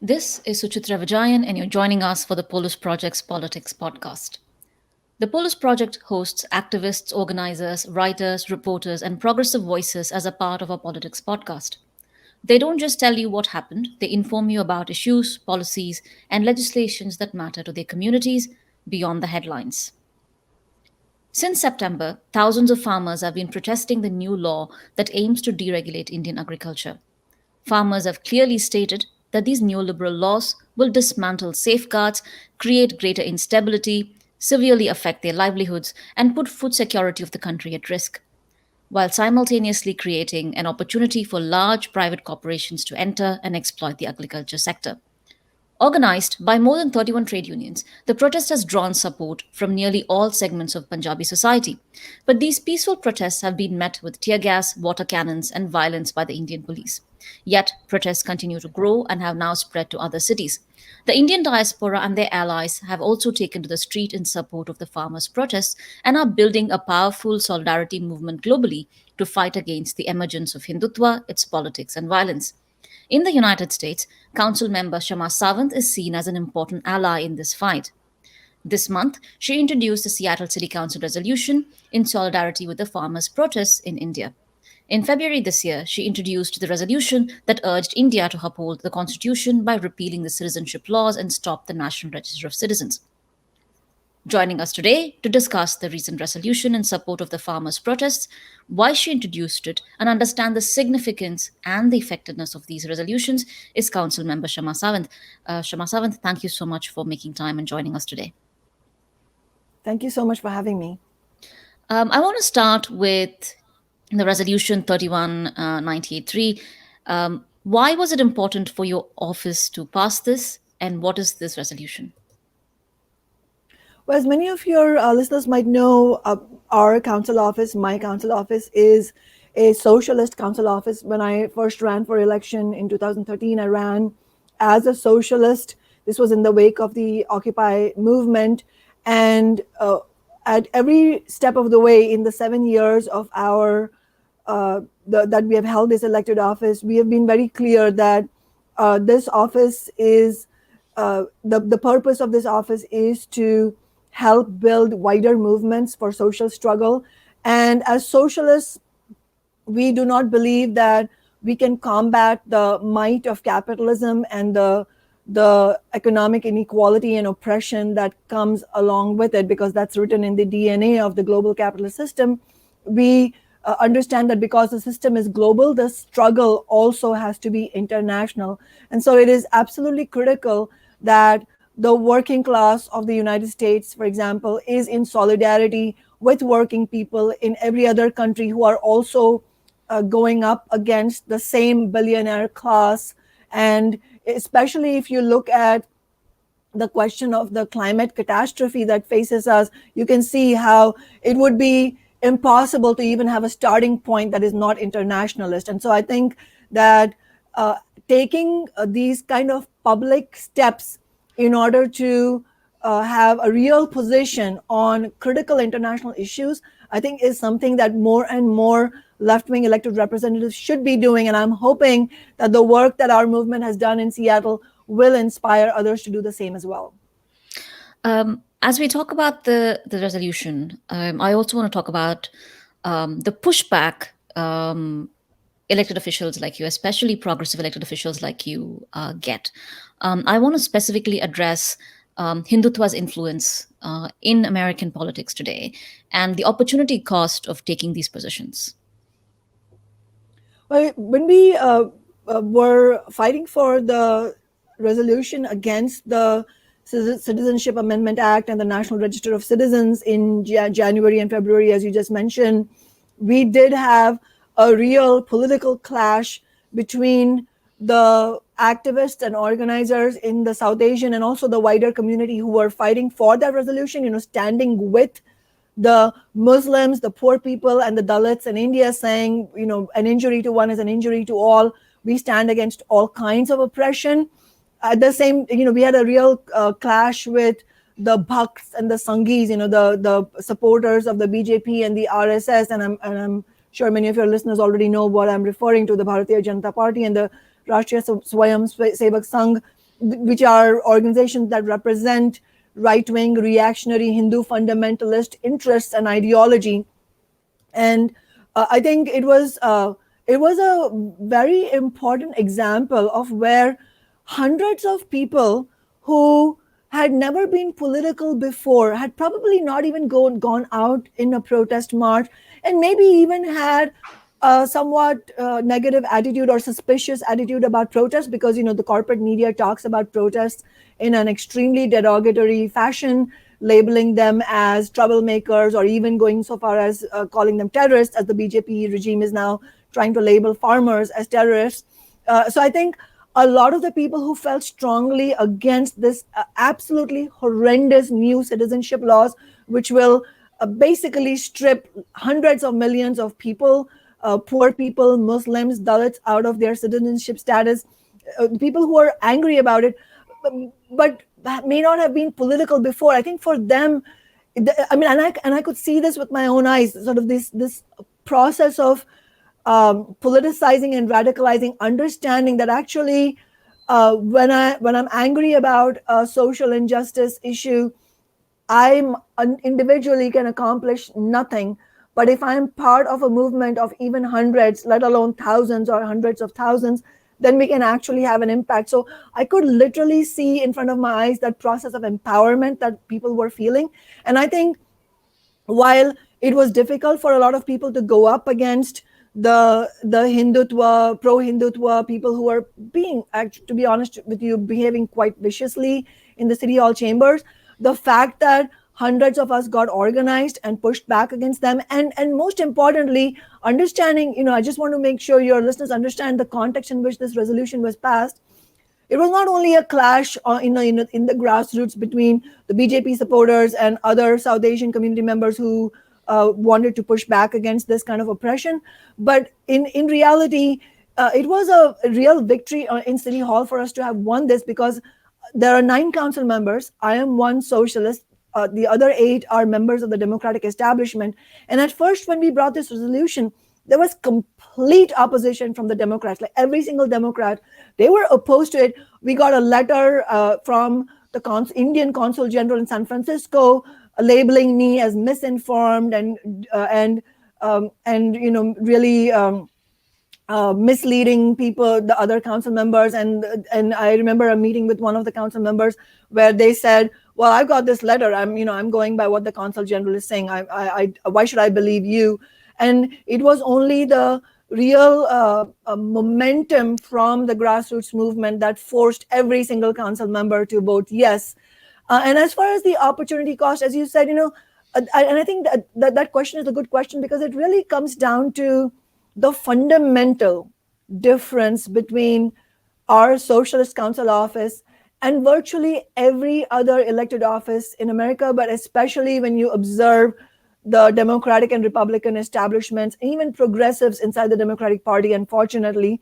This is Suchitra Vijayan, and you're joining us for the Polis Project's Politics podcast. The Polis Project hosts activists, organizers, writers, reporters, and progressive voices as a part of our politics podcast. They don't just tell you what happened, they inform you about issues, policies, and legislations that matter to their communities beyond the headlines. Since September, thousands of farmers have been protesting the new law that aims to deregulate Indian agriculture. Farmers have clearly stated that these neoliberal laws will dismantle safeguards, create greater instability, severely affect their livelihoods, and put food security of the country at risk, while simultaneously creating an opportunity for large private corporations to enter and exploit the agriculture sector. Organized by more than 31 trade unions, the protest has drawn support from nearly all segments of Punjabi society. But these peaceful protests have been met with tear gas, water cannons, and violence by the Indian police. Yet, protests continue to grow and have now spread to other cities. The Indian diaspora and their allies have also taken to the street in support of the farmers' protests and are building a powerful solidarity movement globally to fight against the emergence of Hindutva, its politics, and violence. In the United States, Council Member Kshama Sawant is seen as an important ally in this fight. This month, she introduced the Seattle City Council resolution in solidarity with the farmers' protests in India. In February this year, she introduced the resolution that urged India to uphold the constitution by repealing the citizenship laws and stop the National Register of Citizens. Joining us today to discuss the recent resolution in support of the farmers' protests, why she introduced it, and understand the significance and the effectiveness of these resolutions is Council Member Kshama Sawant. Kshama Sawant, thank you so much for making time and joining us today. Thank you so much for having me. I want to start with the resolution 31983. Why was it important for your office to pass this, and what is this resolution? Well, as many of your listeners might know, our council office, my council office, is a socialist council office. When I first ran for election in 2013, I ran as a socialist. This was in the wake of the Occupy movement. And at every step of the way in the 7 years of that we have held this elected office, we have been very clear that this office is, the purpose of this office is to help build wider movements for social struggle. And as socialists, we do not believe that we can combat the might of capitalism and the economic inequality and oppression that comes along with it, because that's written in the DNA of the global capitalist system. We understand that because the system is global, the struggle also has to be international. And so it is absolutely critical that the working class of the United States, for example, is in solidarity with working people in every other country who are also going up against the same billionaire class. And especially if you look at the question of the climate catastrophe that faces us, you can see how it would be impossible to even have a starting point that is not internationalist. And so I think that taking these kind of public steps in order to have a real position on critical international issues, I think is something that more and more left-wing elected representatives should be doing. And I'm hoping that the work that our movement has done in Seattle will inspire others to do the same as well. As we talk about the resolution, I also want to talk about the pushback elected officials like you, especially progressive elected officials like you, get. I want to specifically address Hindutva's influence in American politics today and the opportunity cost of taking these positions. Well, when we were fighting for the resolution against the Citizenship Amendment Act and the National Register of Citizens in January and February, as you just mentioned, we did have a real political clash between the activists and organizers in the South Asian and also the wider community who were fighting for that resolution, standing with the Muslims, the poor people, and the Dalits in India, saying, an injury to one is an injury to all. We stand against all kinds of oppression. At the same, we had a real clash with the Bhakts and the Sanghis, the supporters of the BJP and the RSS. And I'm sure many of your listeners already know what I'm referring to, the Bharatiya Janata Party and the Rashtriya Swayam Sevak Sangh, which are organizations that represent right-wing, reactionary Hindu fundamentalist interests and ideology. And I think it was a very important example of where hundreds of people who had never been political before, had probably not even gone out in a protest march, and maybe even had a somewhat negative attitude or suspicious attitude about protests, because the corporate media talks about protests in an extremely derogatory fashion, labeling them as troublemakers, or even going so far as calling them terrorists, as the BJP regime is now trying to label farmers as terrorists. So I think a lot of the people who felt strongly against this absolutely horrendous new citizenship laws, which will basically strip hundreds of millions of people, poor people, Muslims, Dalits, out of their citizenship status, people who are angry about it, but may not have been political before. I think for them, I mean, and I could see this with my own eyes, sort of this process of politicizing and radicalizing, understanding that actually, when I'm angry about a social injustice issue, I'm individually can accomplish nothing. But if I'm part of a movement of even hundreds, let alone thousands or hundreds of thousands, then we can actually have an impact. So I could literally see in front of my eyes that process of empowerment that people were feeling. And I think while it was difficult for a lot of people to go up against the Hindutva, pro Hindutva people who are being, to be honest with you, behaving quite viciously in the city hall chambers, the fact that hundreds of us got organized and pushed back against them, and most importantly, understanding, I just want to make sure your listeners understand the context in which this resolution was passed. It was not only a clash in the grassroots between the BJP supporters and other South Asian community members who wanted to push back against this kind of oppression, but in reality, it was a real victory in City Hall for us to have won this, because there are 9 council members. I am one socialist. The other 8 are members of the Democratic establishment. And at first, when we brought this resolution, there was complete opposition from the Democrats. Like every single Democrat, they were opposed to it. We got a letter from the Indian Consul General in San Francisco labeling me as misinformed and really misleading people, the other council members. And I remember a meeting with one of the council members where they said, well, I've got this letter. I'm going by what the Consul General is saying. I why should I believe you? And it was only the real momentum from the grassroots movement that forced every single council member to vote yes. And as far as the opportunity cost, as you said, and I think that question is a good question, because it really comes down to the fundamental difference between our socialist council office and virtually every other elected office in America, but especially when you observe the Democratic and Republican establishments, even progressives inside the Democratic Party, unfortunately,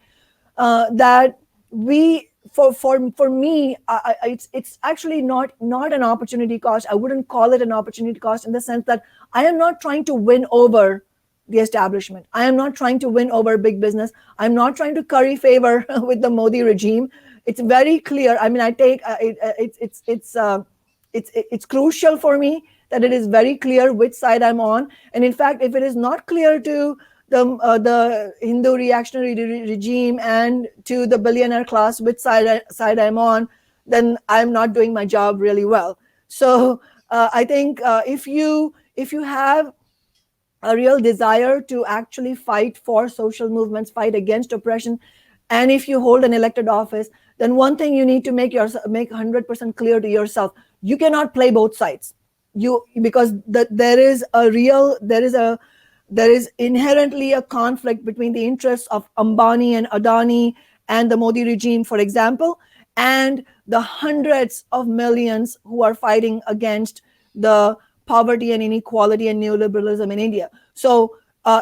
that we, for me, it's actually not an opportunity cost. I wouldn't call it an opportunity cost in the sense that I am not trying to win over the establishment. I am not trying to win over big business. I'm not trying to curry favor with the Modi regime. It's very clear. I mean, I take it's crucial for me that it is very clear which side I'm on. And in fact, if it is not clear to the Hindu reactionary regime and to the billionaire class which side I'm on, then I'm not doing my job really well. So I think if you have a real desire to actually fight for social movements, fight against oppression, and if you hold an elected office, then one thing you need to make 100% clear to yourself: you cannot play both sides. Because there is inherently a conflict between the interests of Ambani and Adani and the Modi regime, for example, and the hundreds of millions who are fighting against the poverty and inequality and neoliberalism in India. So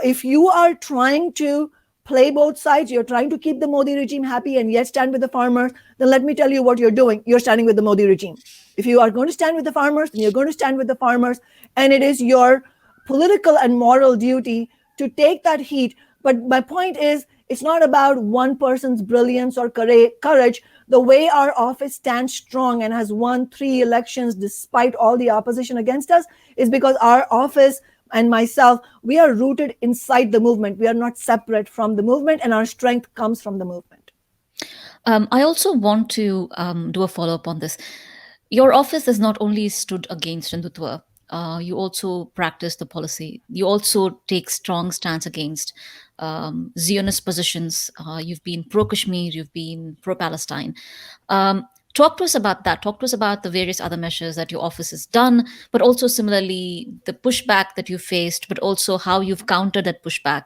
if you are trying to play both sides, you're trying to keep the Modi regime happy and yet stand with the farmers, then let me tell you what you're doing. You're standing with the Modi regime. If you are going to stand with the farmers, then you're going to stand with the farmers. And it is your political and moral duty to take that heat. But my point is, It's not about one person's brilliance or courage. The way our office stands strong and has won 3 elections despite all the opposition against us is because our office and myself, we are rooted inside the movement. We are not separate from the movement, and our strength comes from the movement. I also want to do a follow up on this. Your office has not only stood against Hindutva, you also practice the policy. You also take strong stance against Zionist positions. You've been pro Kashmir, you've been pro Palestine. Um, Talk to us about that. Talk to us about the various other measures that your office has done, but also similarly the pushback that you faced, but also how you've countered that pushback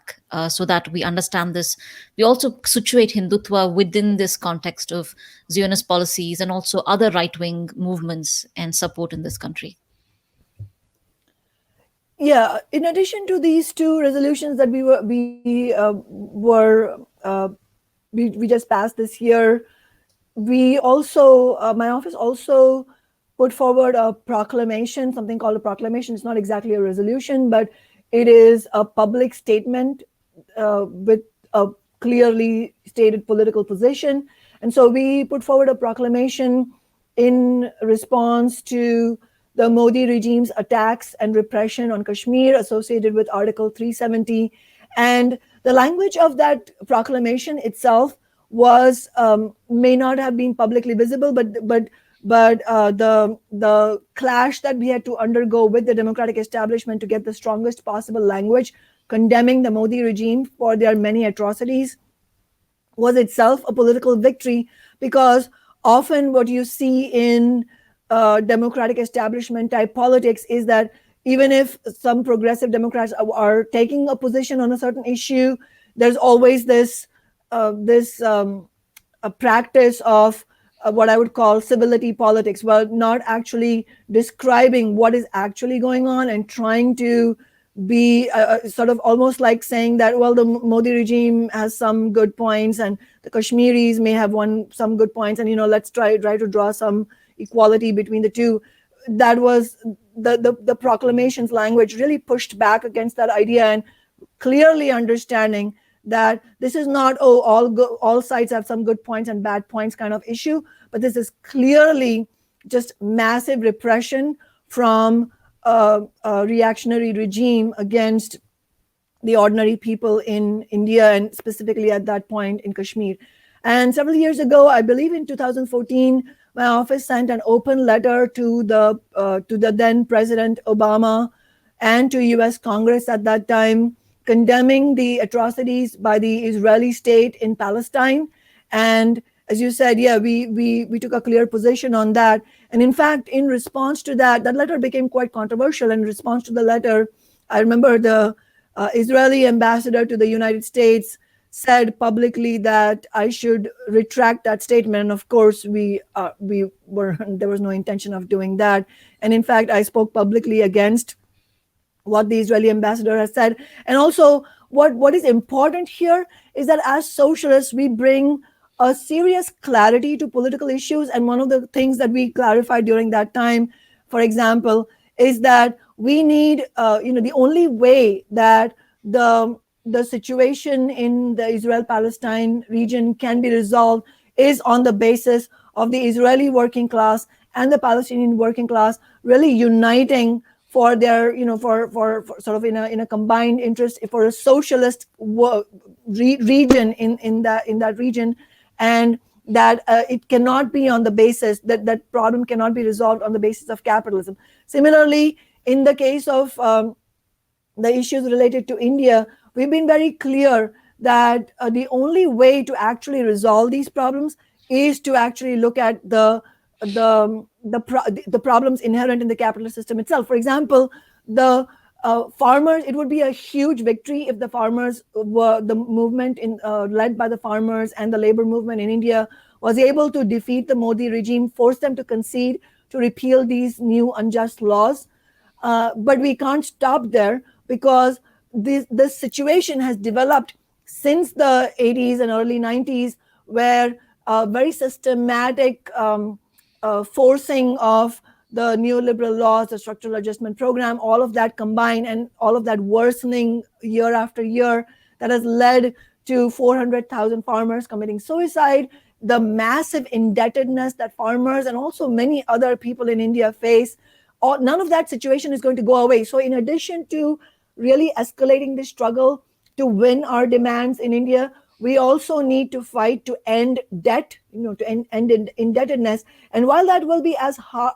so that we understand this. We also situate Hindutva within this context of Zionist policies and also other right wing movements and support in this country. Yeah, in addition to these 2 resolutions that we just passed this year, we also my office also put forward a proclamation, something called a proclamation. It's not exactly a resolution, but it is a public statement with a clearly stated political position. And so we put forward a proclamation in response to the Modi regime's attacks and repression on Kashmir associated with Article 370. And the language of that proclamation itself was may not have been publicly visible, but the clash that we had to undergo with the democratic establishment to get the strongest possible language condemning the Modi regime for their many atrocities was itself a political victory, because often what you see in democratic establishment type politics is that even if some progressive Democrats are taking a position on a certain issue, there's always this a practice of what I would call civility politics, well, not actually describing what is actually going on and trying to be sort of almost like saying that, well, the Modi regime has some good points and the Kashmiris may have some good points, and let's try to draw some equality between the two. That was the proclamation's language really pushed back against that idea, and clearly understanding that this is not all sides have some good points and bad points kind of issue, but this is clearly just massive repression from a reactionary regime against the ordinary people in India, and specifically at that point in Kashmir. And several years ago, I believe in 2014, my office sent an open letter to the then President Obama and to US Congress at that time, condemning the atrocities by the Israeli state in Palestine. And as you said, yeah, we took a clear position on that. And in fact, in response to that letter became quite controversial. In response to the letter, I remember the Israeli ambassador to the United States said publicly that I should retract that statement. And of course, there was no intention of doing that. And in fact, I spoke publicly against what the Israeli ambassador has said. And also, what is important here is that as socialists, we bring a serious clarity to political issues. And one of the things that we clarified during that time, for example, is that we need, the only way that the situation in the Israel-Palestine region can be resolved is on the basis of the Israeli working class and the Palestinian working class really uniting for their, for sort of in a combined interest for a socialist region in that region, and that it cannot be on the basis that problem cannot be resolved on the basis of capitalism. Similarly, in the case of the issues related to India, we've been very clear that the only way to actually resolve these problems is to actually look at the problems inherent in the capitalist system itself. For example, the farmers, it would be a huge victory if the farmers were the movement led by the farmers and the labor movement in India was able to defeat the Modi regime, force them to concede to repeal these new unjust laws. But we can't stop there, because this situation has developed since the 80s and early 90s, where very systematic forcing of the neoliberal laws, the structural adjustment program, all of that combined, and all of that worsening year after year, that has led to 400,000 farmers committing suicide, the massive indebtedness that farmers and also many other people in India face, none of that situation is going to go away. So, in addition to really escalating the struggle to win our demands in India, we also need to fight to end debt, to end indebtedness. And while that will be as hard,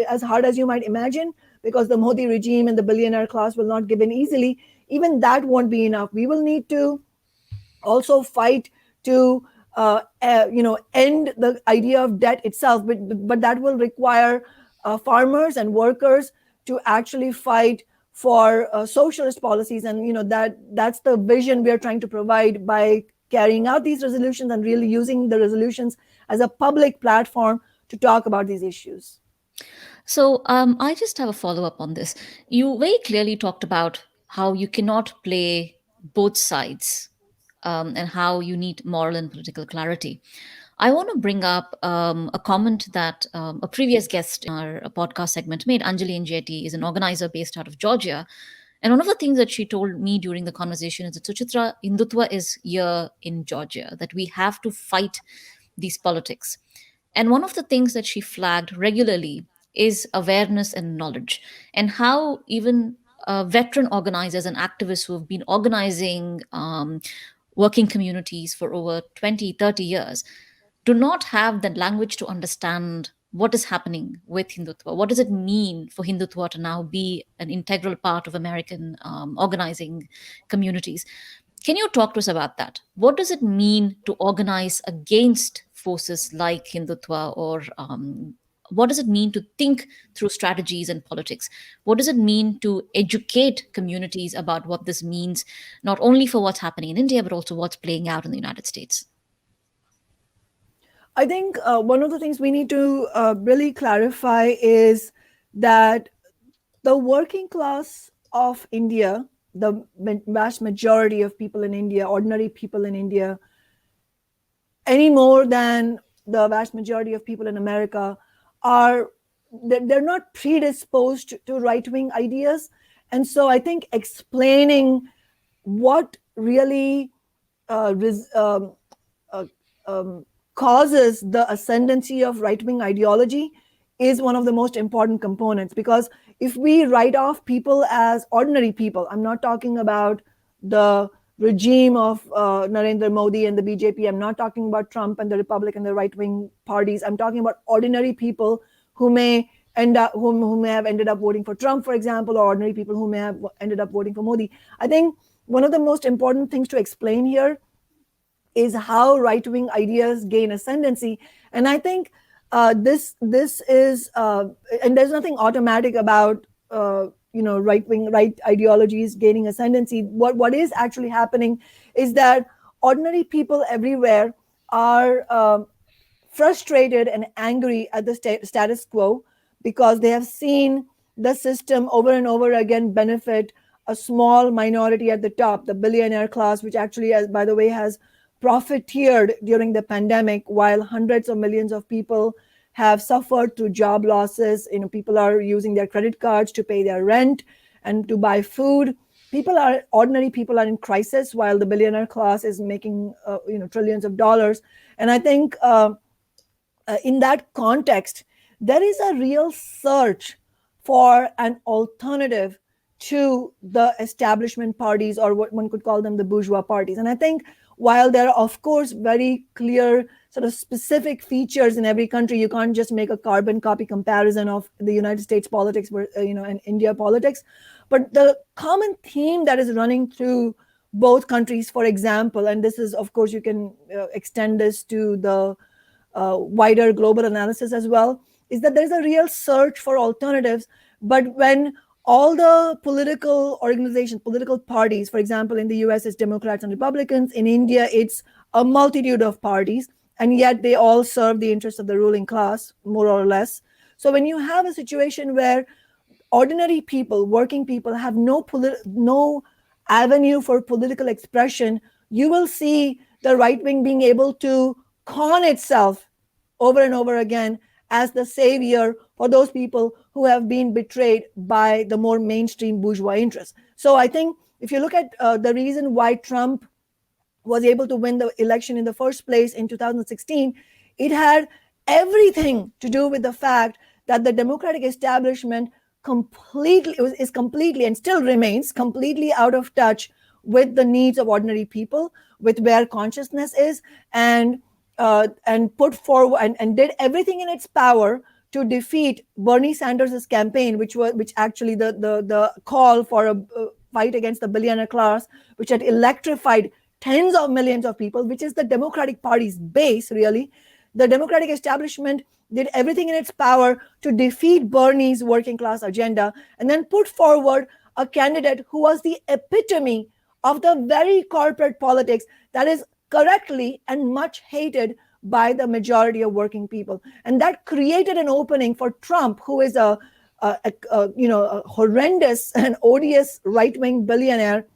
as hard as you might imagine, because the Modi regime and the billionaire class will not give in easily, even that won't be enough. We will need to also fight to end the idea of debt itself, but that will require farmers and workers to actually fight for socialist policies. And that's the vision we are trying to provide by carrying out these resolutions and really using the resolutions as a public platform to talk about these issues. So I just have a follow up on this. You very clearly talked about how you cannot play both sides, and how you need moral and political clarity. I want to bring up a comment that a previous guest in our podcast segment made. Anjali Njeti is an organizer based out of Georgia. And one of the things that she told me during the conversation is that, Suchitra, Hindutva is here in Georgia, that we have to fight these politics. And one of the things that she flagged regularly is awareness and knowledge, and how even veteran organizers and activists who have been organizing working communities for over 20, 30 years do not have the language to understand what is happening with Hindutva. What does it mean for Hindutva to now be an integral part of American organizing communities? Can you talk to us about that? What does it mean to organize against forces like Hindutva, or what does it mean to think through strategies and politics? What does it mean to educate communities about what this means, not only for what's happening in India, but also what's playing out in the United States? I think one of the things we need to really clarify is that the working class of India, the vast majority of people in India, ordinary people in India, any more than the vast majority of people in America, are they're not predisposed to right-wing ideas. And so I think explaining what really uh, causes the ascendancy of right-wing ideology is one of the most important components. Because if we write off people as ordinary people, I'm not talking about the regime of Narendra Modi and the BJP, I'm not talking about Trump and the Republican and the right-wing parties, I'm talking about ordinary people who may who may have ended up voting for Trump, for example, or ordinary people who may have ended up voting for Modi. I think one of the most important things to explain here is how right-wing ideas gain ascendancy. And I think this is and there's nothing automatic about right ideologies gaining ascendancy. What is actually happening is that ordinary people everywhere are frustrated and angry at the status quo, because they have seen the system over and over again benefit a small minority at the top, the billionaire class, which actually, by the way, has profiteered during the pandemic, while hundreds of millions of people have suffered through job losses. People are using their credit cards to pay their rent and to buy food. Ordinary people are in crisis, while the billionaire class is making trillions of dollars. And I think in that context, there is a real search for an alternative to the establishment parties, or what one could call them, the bourgeois parties. And I think while there are, of course, very clear sort of specific features in every country, you can't just make a carbon copy comparison of the United States politics and India politics. But the common theme that is running through both countries, for example, and this is, of course, you can extend this to the wider global analysis as well, is that there's a real search for alternatives. But when all the political organizations, political parties, for example, in the US, it's Democrats and Republicans. In India, it's a multitude of parties, and yet they all serve the interests of the ruling class, more or less. So when you have a situation where ordinary people, working people, have no avenue for political expression, you will see the right wing being able to con itself over and over again as the savior for those people who have been betrayed by the more mainstream bourgeois interests. So I think if you look at the reason why Trump was able to win the election in the first place in 2016, it had everything to do with the fact that the Democratic establishment is completely and still remains completely out of touch with the needs of ordinary people, with where consciousness is, and put forward and did everything in its power to defeat Bernie Sanders' campaign, which actually the call for a fight against the billionaire class, which had electrified tens of millions of people, which is the Democratic Party's base, really. The Democratic establishment did everything in its power to defeat Bernie's working class agenda and then put forward a candidate who was the epitome of the very corporate politics that is correctly and much hated by the majority of working people. And that created an opening for Trump, who is a horrendous and odious right-wing billionaire,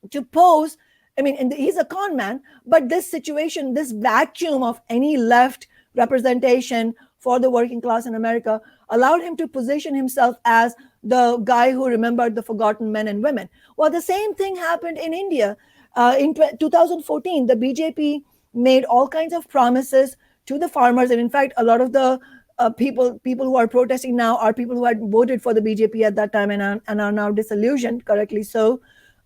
to pose. I mean, and he's a con man, but this situation, this vacuum of any left representation for the working class in America allowed him to position himself as the guy who remembered the forgotten men and women. Well, the same thing happened in India. In 2014, the BJP made all kinds of promises to the farmers. And in fact, a lot of the people who are protesting now are people who had voted for the BJP at that time and are now disillusioned, correctly so.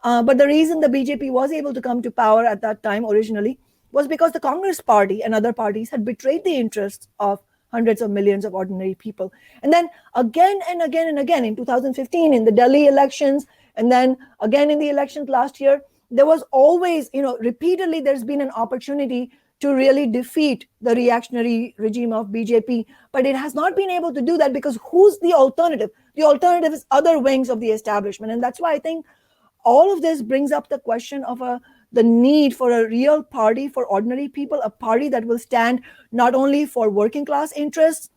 But the reason the BJP was able to come to power at that time originally was because the Congress party and other parties had betrayed the interests of hundreds of millions of ordinary people. And then again and again and again in 2015, in the Delhi elections, and then again in the elections last year, there was always, repeatedly there's been an opportunity to really defeat the reactionary regime of BJP. But it has not been able to do that because who's the alternative? The alternative is other wings of the establishment. And that's why I think all of this brings up the question of the need for a real party for ordinary people, a party that will stand not only for working class interests,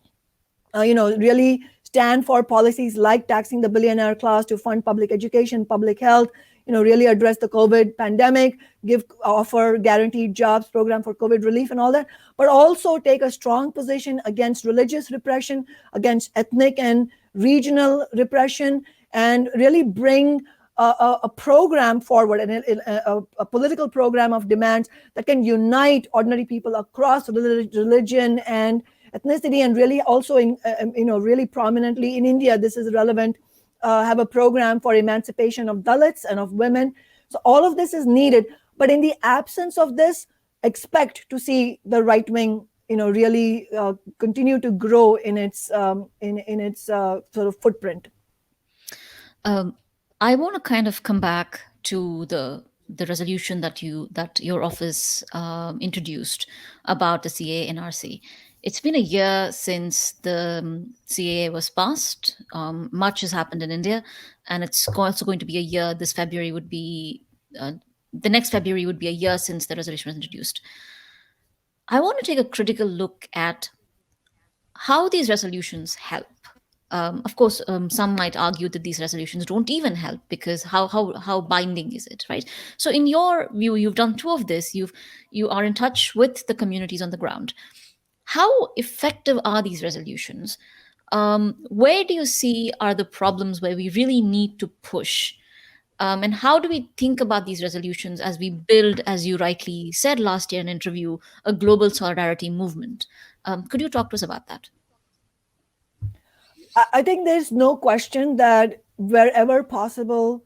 really stand for policies like taxing the billionaire class to fund public education, public health, really address the COVID pandemic, offer guaranteed jobs program for COVID relief and all that, but also take a strong position against religious repression, against ethnic and regional repression, and really bring a program forward, and a political program of demands that can unite ordinary people across religion and ethnicity, and really also really prominently in India, this is relevant, have a program for emancipation of Dalits and of women. So all of this is needed, but in the absence of this, expect to see the right wing, really continue to grow in its sort of footprint. I want to kind of come back to the resolution that your office introduced about the CAA NRC. It's been a year since the CAA was passed. Much has happened in India, and it's also going to be a year. This February would be the next February would be a year since the resolution was introduced. I want to take a critical look at how these resolutions help. Of course, some might argue that these resolutions don't even help because how binding is it, right? So, in your view, you've done two of this. You are in touch with the communities on the ground. How effective are these resolutions? Where do you see are the problems where we really need to push? And how do we think about these resolutions as we build, as you rightly said last year in an interview, a global solidarity movement? Could you talk to us about that? I think there's no question that wherever possible,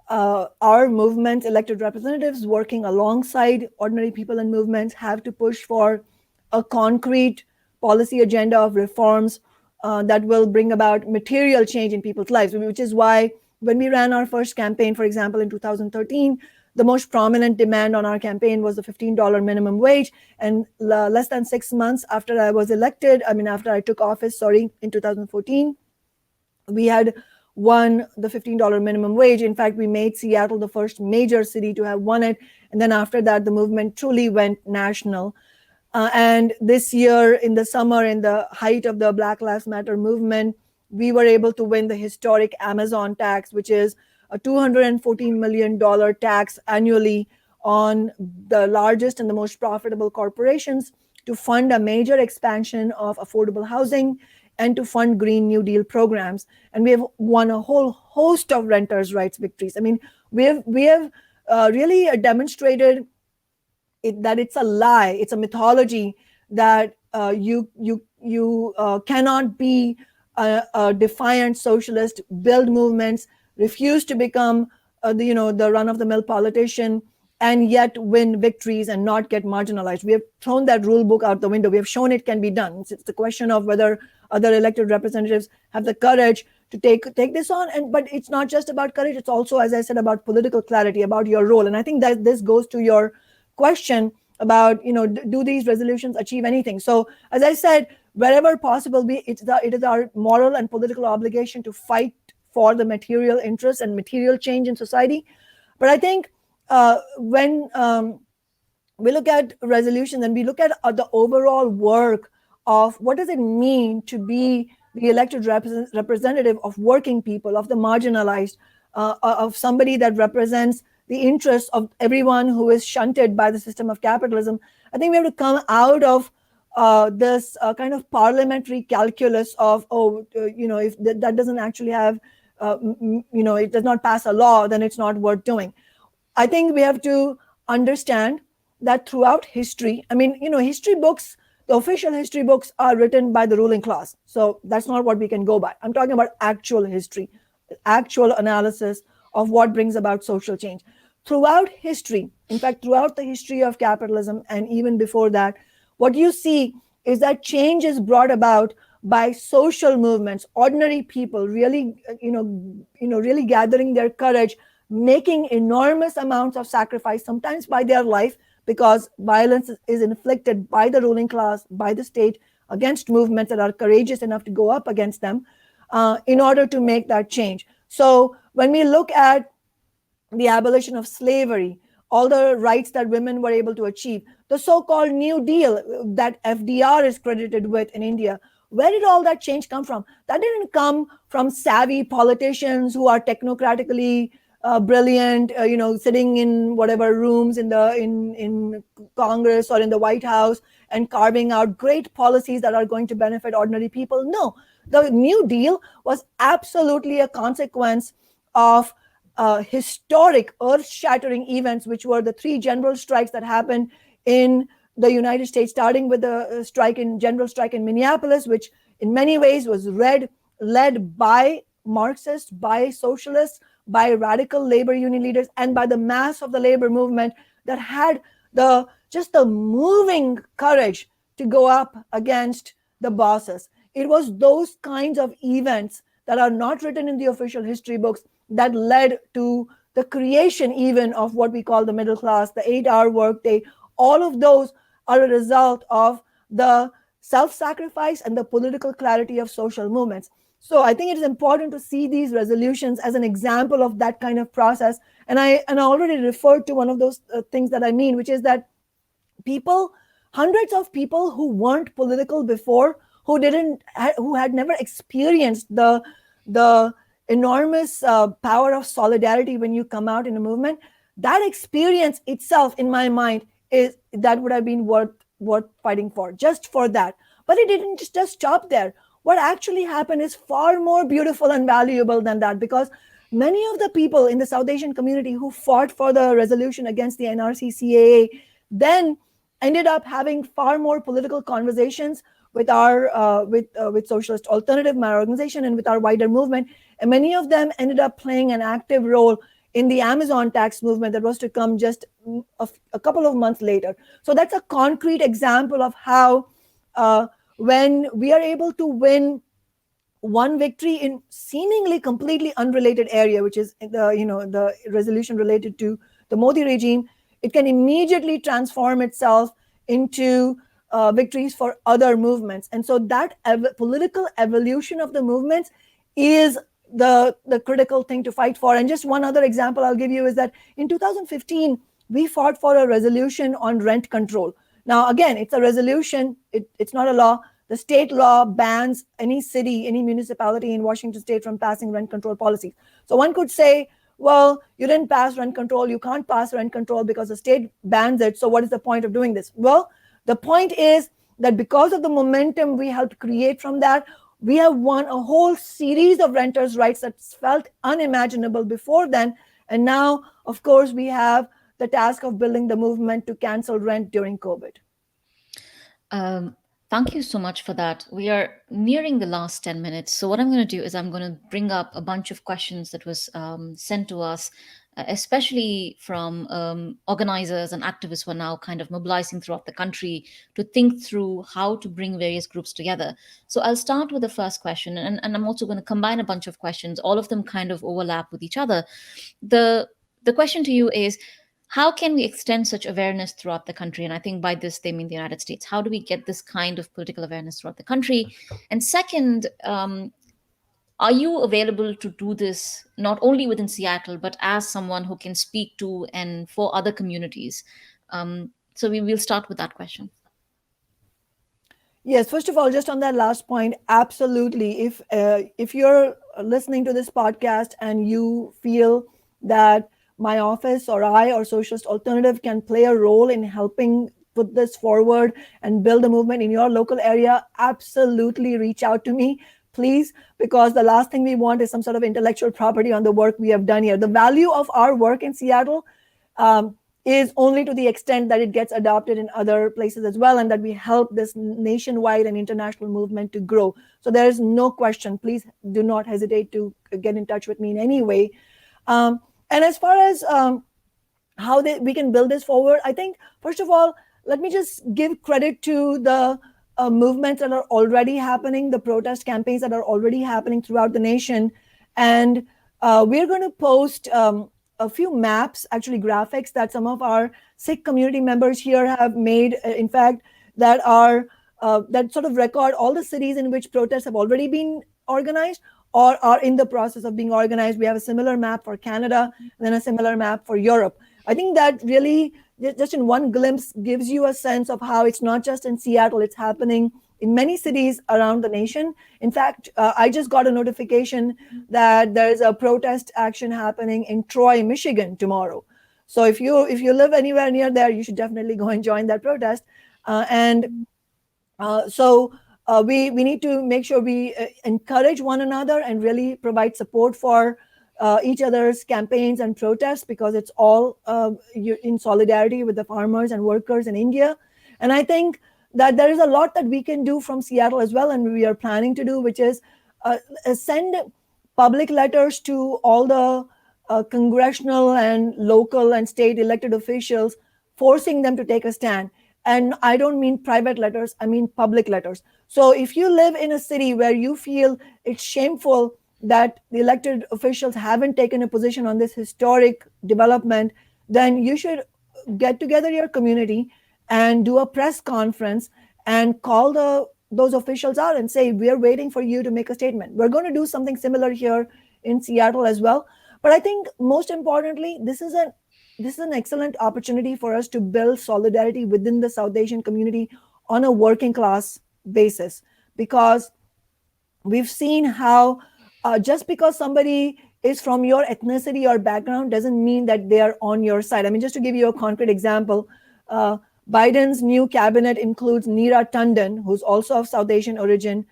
our movements, elected representatives working alongside ordinary people and movements, have to push for a concrete policy agenda of reforms that will bring about material change in people's lives, which is why when we ran our first campaign, for example, in 2013, the most prominent demand on our campaign was the $15 minimum wage. And less than 6 months after I was elected, after I took office, in 2014, we had won the $15 minimum wage. In fact, we made Seattle the first major city to have won it. And then after that, the movement truly went national. And this year in the summer, in the height of the Black Lives Matter movement, we were able to win the historic Amazon tax, which is a $214 million tax annually on the largest and the most profitable corporations to fund a major expansion of affordable housing and to fund Green New Deal programs. And we have won a whole host of renters' rights victories. We have really demonstrated that it's a lie, it's a mythology, that you cannot be a defiant socialist, build movements, refuse to become the run of the mill politician, and yet win victories and not get marginalized. We have thrown that rule book out the window. We have shown it can be done. It's the question of whether other elected representatives have the courage to take this on. And but it's not just about courage, it's also, as I said, about political clarity, about your role. And I think that this goes to your question about, do these resolutions achieve anything? So as I said, wherever possible, it is our moral and political obligation to fight for the material interests and material change in society. But I think when we look at resolutions and we look at the overall work of what does it mean to be the elected representative of working people, of the marginalized, of somebody that represents the interests of everyone who is shunted by the system of capitalism, I think we have to come out of this kind of parliamentary calculus of, if that doesn't actually have, it does not pass a law, then it's not worth doing. I think we have to understand that throughout history, history books, the official history books are written by the ruling class. So that's not what we can go by. I'm talking about actual history, actual analysis of what brings about social change. Throughout history, in fact, throughout the history of capitalism and even before that, what you see is that change is brought about by social movements, ordinary people really, really gathering their courage, making enormous amounts of sacrifice, sometimes by their life, because violence is inflicted by the ruling class, by the state, against movements that are courageous enough to go up against them in order to make that change. So when we look at the abolition of slavery, all the rights that women were able to achieve, the so-called New Deal that FDR is credited with in India, where did all that change come from? That didn't come from savvy politicians who are technocratically brilliant, sitting in whatever rooms in Congress or in the White House and carving out great policies that are going to benefit ordinary people. No, the New Deal was absolutely a consequence of historic, earth-shattering events, which were the 3 general strikes that happened in the United States, starting with the general strike in Minneapolis, which in many ways was led by Marxists, by socialists, by radical labor union leaders, and by the mass of the labor movement that had just the moving courage to go up against the bosses. It was those kinds of events that are not written in the official history books that led to the creation even of what we call the middle class, the 8-hour workday. All of those are a result of the self-sacrifice and the political clarity of social movements. So I think it is important to see these resolutions as an example of that kind of process. And I already referred to one of those things that I mean, which is that hundreds of people who weren't political before, who had never experienced the enormous power of solidarity when you come out in a movement, that experience itself, in my mind, that would have been worth fighting for, just for that. But it didn't just stop there. What actually happened is far more beautiful and valuable than that, because many of the people in the South Asian community who fought for the resolution against the NRC-CAA then ended up having far more political conversations with our with Socialist Alternative, my organization, and with our wider movement. And many of them ended up playing an active role in the Amazon tax movement that was to come just a couple of months later. So that's a concrete example of how when we are able to win one victory in seemingly completely unrelated area, which is the resolution related to the Modi regime, it can immediately transform itself into victories for other movements. And so that political evolution of the movements is the critical thing to fight for. And just one other example I'll give you is that in 2015, we fought for a resolution on rent control. Now, again, it's a resolution. It's not a law. The state law bans any city, any municipality in Washington state from passing rent control policies. So one could say, well, you didn't pass rent control. You can't pass rent control because the state bans it. So what is the point of doing this? Well, the point is that because of the momentum we helped create from that, we have won a whole series of renters' rights that felt unimaginable before then. And now, of course, we have the task of building the movement to cancel rent during COVID. Um, Thank you so much for that. We are nearing the last 10 minutes. So, what I'm going to do is I'm going to bring up a bunch of questions that was sent to us, especially from organizers and activists who are now kind of mobilizing throughout the country to think through how to bring various groups together. So, I'll start with the first question, and I'm also going to combine a bunch of questions. All of them kind of overlap with each other. The question to you is, how can we extend such awareness throughout the country? And I think by this they mean the United States. How do we get this kind of political awareness throughout the country? And second, are you available to do this not only within Seattle but as someone who can speak to and for other communities? So we will start with that question. Yes, first of all, just on that last point, absolutely. If you're listening to this podcast and you feel that my office or I or Socialist Alternative can play a role in helping put this forward and build a movement in your local area, absolutely reach out to me, please, because the last thing we want is some sort of intellectual property on the work we have done here. The value of our work in Seattle is only to the extent that it gets adopted in other places as well, and that we help this nationwide and international movement to grow. So there is no question. Please do not hesitate to get in touch with me in any way. And as far as how we can build this forward, I think, first of all, let me just give credit to the movements that are already happening, the protest campaigns that are already happening throughout the nation. And we're going to post a few maps, actually graphics, that some of our Sikh community members here have made, in fact, that are that sort of record all the cities in which protests have already been organized or are in the process of being organized. We have a similar map for Canada and then a similar map for Europe. I think that really, just in one glimpse, gives you a sense of how it's not just in Seattle, it's happening in many cities around the nation. In fact, I just got a notification that there's a protest action happening in Troy, Michigan tomorrow. So if you live anywhere near there, you should definitely go and join that protest. We need to make sure we encourage one another and really provide support for each other's campaigns and protests, because it's all in solidarity with the farmers and workers in India. And I think that there is a lot that we can do from Seattle as well, and we are planning to do, which is send public letters to all the congressional and local and state elected officials, forcing them to take a stand. And I don't mean private letters, I mean public letters. So if you live in a city where you feel it's shameful that the elected officials haven't taken a position on this historic development, then you should get together your community and do a press conference and call those officials out and say, we're waiting for you to make a statement. We're going to do something similar here in Seattle as well. But I think most importantly, this is an excellent opportunity for us to build solidarity within the South Asian community on a working class basis, because we've seen how just because somebody is from your ethnicity or background doesn't mean that they are on your side. I mean, just to give you a concrete example, Biden's new cabinet includes Neera Tandon, who's also of South Asian origin,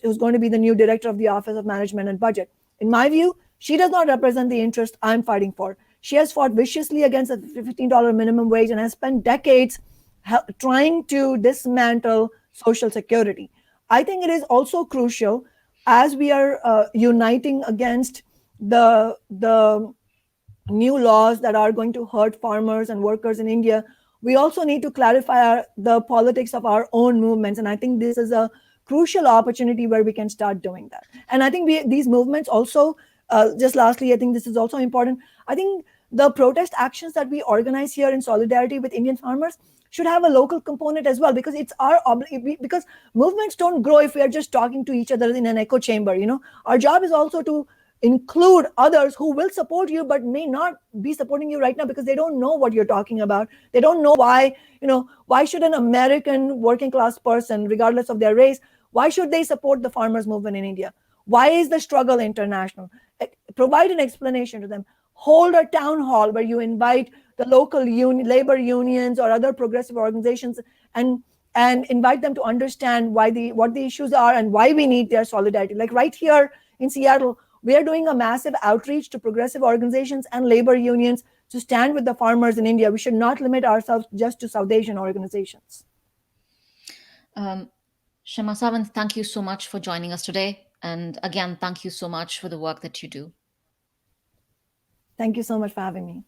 who's going to be the new director of the Office of Management and Budget. In my view, she does not represent the interest I'm fighting for. She has fought viciously against the $15 minimum wage and has spent decades trying to dismantle Social Security. I think it is also crucial, as we are uniting against the new laws that are going to hurt farmers and workers in India, we also need to clarify the politics of our own movements. And I think this is a crucial opportunity where we can start doing that. And I think these movements also, just lastly, I think this is also important. I think the protest actions that we organize here in solidarity with Indian farmers should have a local component as well, because it's our because movements don't grow if we are just talking to each other in an echo chamber. Our job is also to include others who will support you but may not be supporting you right now because they don't know what you're talking about. They don't know why should an American working class person, regardless of their race, why should they support the farmers movement in India? Why is the struggle international? Provide an explanation to them. Hold a town hall where you invite the local labor unions or other progressive organizations and invite them to understand what the issues are and why we need their solidarity. Like right here in Seattle, we are doing a massive outreach to progressive organizations and labor unions to stand with the farmers in India. We should not limit ourselves just to South Asian organizations. Kshama Sawant, thank you so much for joining us today. And again, thank you so much for the work that you do. Thank you so much for having me.